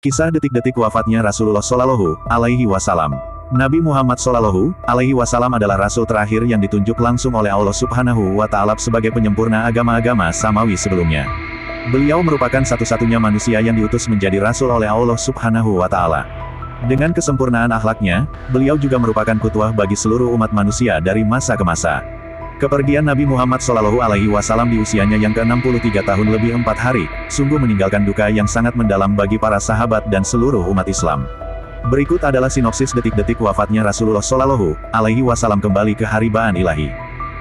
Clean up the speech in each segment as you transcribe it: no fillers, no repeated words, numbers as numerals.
Kisah detik-detik wafatnya Rasulullah Shallallahu Alaihi Wasallam. Nabi Muhammad Shallallahu Alaihi Wasallam adalah Rasul terakhir yang ditunjuk langsung oleh Allah Subhanahu wa Ta'ala sebagai penyempurna agama-agama samawi sebelumnya. Beliau merupakan satu-satunya manusia yang diutus menjadi Rasul oleh Allah Subhanahu wa Ta'ala. Dengan kesempurnaan akhlaknya, beliau juga merupakan qudwah bagi seluruh umat manusia dari masa ke masa. Kepergian Nabi Muhammad Shallallahu Alaihi Wasallam di usianya yang ke-63 tahun lebih 4 hari, sungguh meninggalkan duka yang sangat mendalam bagi para sahabat dan seluruh umat Islam. Berikut adalah sinopsis detik-detik wafatnya Rasulullah Shallallahu Alaihi Wasallam kembali ke haribaan ilahi.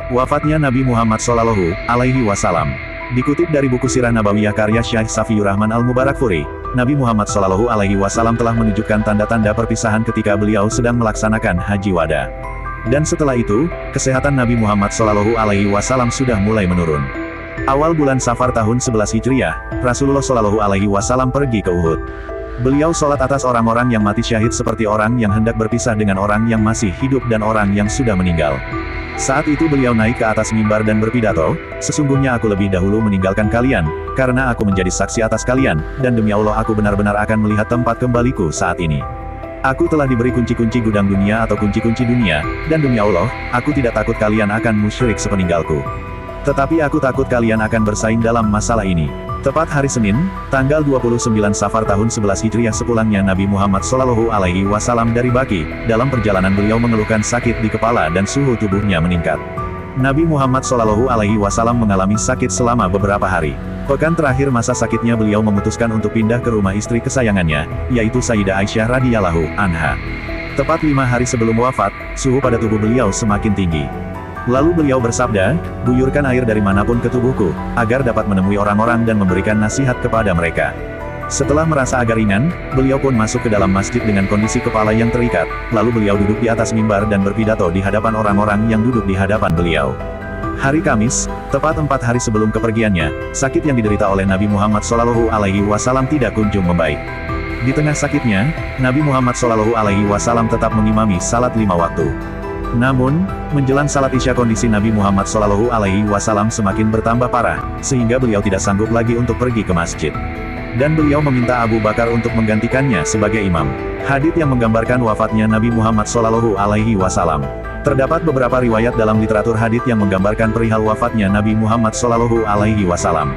Wafatnya Nabi Muhammad Shallallahu Alaihi Wasallam. Dikutip dari buku Sirah Nabawiyah karya Syekh Safiyur Rahman Al-Mubarakfuri, Nabi Muhammad Shallallahu Alaihi Wasallam telah menunjukkan tanda-tanda perpisahan ketika beliau sedang melaksanakan haji wada. Dan setelah itu, kesehatan Nabi Muhammad Shallallahu Alaihi Wasallam sudah mulai menurun. Awal bulan Safar tahun 11 Hijriah, Rasulullah Shallallahu Alaihi Wasallam pergi ke Uhud. Beliau sholat atas orang-orang yang mati syahid seperti orang yang hendak berpisah dengan orang yang masih hidup dan orang yang sudah meninggal. Saat itu beliau naik ke atas mimbar dan berpidato, "Sesungguhnya aku lebih dahulu meninggalkan kalian, karena aku menjadi saksi atas kalian, dan demi Allah aku benar-benar akan melihat tempat kembaliku saat ini. Aku telah diberi kunci-kunci gudang dunia atau kunci-kunci dunia, dan demi Allah, aku tidak takut kalian akan musyrik sepeninggalku. Tetapi aku takut kalian akan bersaing dalam masalah ini." Tepat hari Senin, tanggal 29 Safar tahun 11 Hijriah sepulangnya Nabi Muhammad Shallallahu Alaihi Wasallam dari Baqi, dalam perjalanan beliau mengeluhkan sakit di kepala dan suhu tubuhnya meningkat. Nabi Muhammad Shallallahu Alaihi Wasallam mengalami sakit selama beberapa hari. Pekan terakhir masa sakitnya beliau memutuskan untuk pindah ke rumah istri kesayangannya, yaitu Sayyidah Aisyah radhiyallahu anha. Tepat 5 hari sebelum wafat, suhu pada tubuh beliau semakin tinggi. Lalu beliau bersabda, "Buyurkan air dari manapun ke tubuhku, agar dapat menemui orang-orang dan memberikan nasihat kepada mereka." Setelah merasa agak ringan, beliau pun masuk ke dalam masjid dengan kondisi kepala yang terikat, lalu beliau duduk di atas mimbar dan berpidato di hadapan orang-orang yang duduk di hadapan beliau. Hari Kamis, tepat 4 hari sebelum kepergiannya, sakit yang diderita oleh Nabi Muhammad Shallallahu Alaihi Wasallam tidak kunjung membaik. Di tengah sakitnya, Nabi Muhammad Shallallahu Alaihi Wasallam tetap mengimami salat 5 waktu. Namun, menjelang salat Isya kondisi Nabi Muhammad Shallallahu Alaihi Wasallam semakin bertambah parah, sehingga beliau tidak sanggup lagi untuk pergi ke masjid. Dan beliau meminta Abu Bakar untuk menggantikannya sebagai imam. Hadits yang menggambarkan wafatnya Nabi Muhammad Shallallahu Alaihi Wasallam. Terdapat beberapa riwayat dalam literatur hadits yang menggambarkan perihal wafatnya Nabi Muhammad Shallallahu Alaihi Wasallam.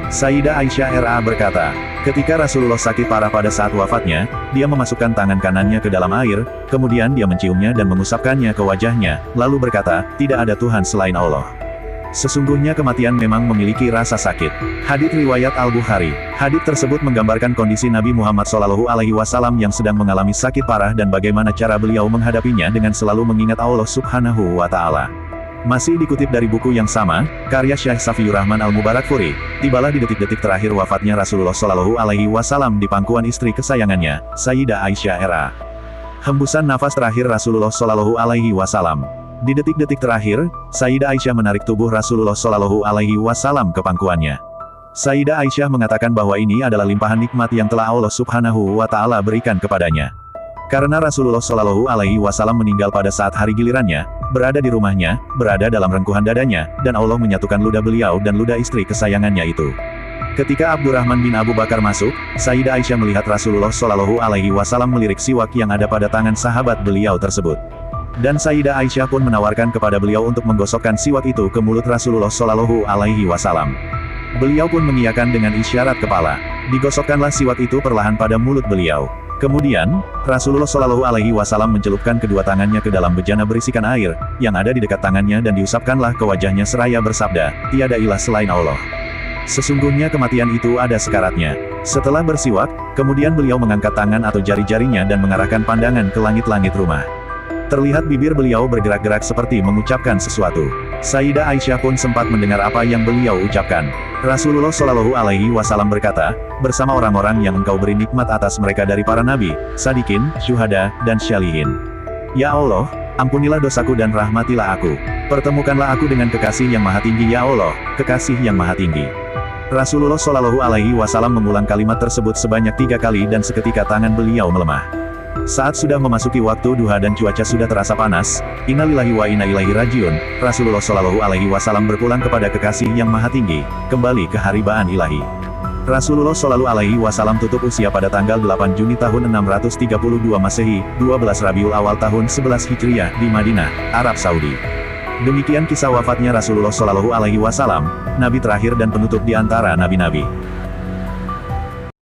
Sayyidah Aisyah RA berkata, ketika Rasulullah sakit parah pada saat wafatnya, dia memasukkan tangan kanannya ke dalam air, kemudian dia menciumnya dan mengusapkannya ke wajahnya, lalu berkata, "Tidak ada Tuhan selain Allah." Sesungguhnya kematian memang memiliki rasa sakit. Hadits riwayat Al-Bukhari. Hadits tersebut menggambarkan kondisi Nabi Muhammad Shallallahu Alaihi Wasallam yang sedang mengalami sakit parah dan bagaimana cara beliau menghadapinya dengan selalu mengingat Allah Subhanahu wa Ta'ala. Masih dikutip dari buku yang sama, karya Syekh Safiyur Rahman Al-Mubarakfuri, tibalah di detik-detik terakhir wafatnya Rasulullah Shallallahu Alaihi Wasallam di pangkuan istri kesayangannya, Sayyidah Aisyah RA. Hembusan nafas terakhir Rasulullah Shallallahu Alaihi Wasallam. Di detik-detik terakhir, Sayyidah Aisyah menarik tubuh Rasulullah Shallallahu Alaihi Wasallam ke pangkuannya. Sayyidah Aisyah mengatakan bahwa ini adalah limpahan nikmat yang telah Allah Subhanahu wa Ta'ala berikan kepadanya. Karena Rasulullah Shallallahu Alaihi Wasallam meninggal pada saat hari gilirannya, berada di rumahnya, berada dalam rengkuhan dadanya, dan Allah menyatukan ludah beliau dan ludah istri kesayangannya itu. Ketika Abdurrahman bin Abu Bakar masuk, Sayyidah Aisyah melihat Rasulullah Shallallahu Alaihi Wasallam melirik siwak yang ada pada tangan sahabat beliau tersebut. Dan Sayyidah Aisyah pun menawarkan kepada beliau untuk menggosokkan siwak itu ke mulut Rasulullah Shallallahu Alaihi Wasallam. Beliau pun mengiyakan dengan isyarat kepala. Digosokkanlah siwak itu perlahan pada mulut beliau. Kemudian, Rasulullah Shallallahu Alaihi Wasallam mencelupkan kedua tangannya ke dalam bejana berisikan air, yang ada di dekat tangannya dan diusapkanlah ke wajahnya seraya bersabda, "Tiada ilah selain Allah. Sesungguhnya kematian itu ada sekaratnya." Setelah bersiwak, kemudian beliau mengangkat tangan atau jari-jarinya dan mengarahkan pandangan ke langit-langit rumah. Terlihat bibir beliau bergerak-gerak seperti mengucapkan sesuatu. Sayyidah Aisyah pun sempat mendengar apa yang beliau ucapkan. Rasulullah Shallallahu Alaihi Wasallam berkata, "Bersama orang-orang yang engkau beri nikmat atas mereka dari para nabi, sadikin, syuhada, dan syalihin. Ya Allah, ampunilah dosaku dan rahmatilah aku. Pertemukanlah aku dengan kekasih yang maha tinggi ya Allah, kekasih yang maha tinggi." Rasulullah Shallallahu Alaihi Wasallam mengulang kalimat tersebut sebanyak 3 kali dan seketika tangan beliau melemah. Saat sudah memasuki waktu duha dan cuaca sudah terasa panas, innalillahi wa inna ilaihi rajiun, Rasulullah Shallallahu Alaihi Wasallam berpulang kepada kekasih yang maha tinggi, kembali ke haribaan ilahi. Rasulullah Shallallahu Alaihi Wasallam tutup usia pada tanggal 8 Juni tahun 632 Masehi, 12 Rabiul Awal tahun 11 Hijriah, di Madinah, Arab Saudi. Demikian kisah wafatnya Rasulullah Shallallahu Alaihi Wasallam, Nabi terakhir dan penutup di antara nabi-nabi.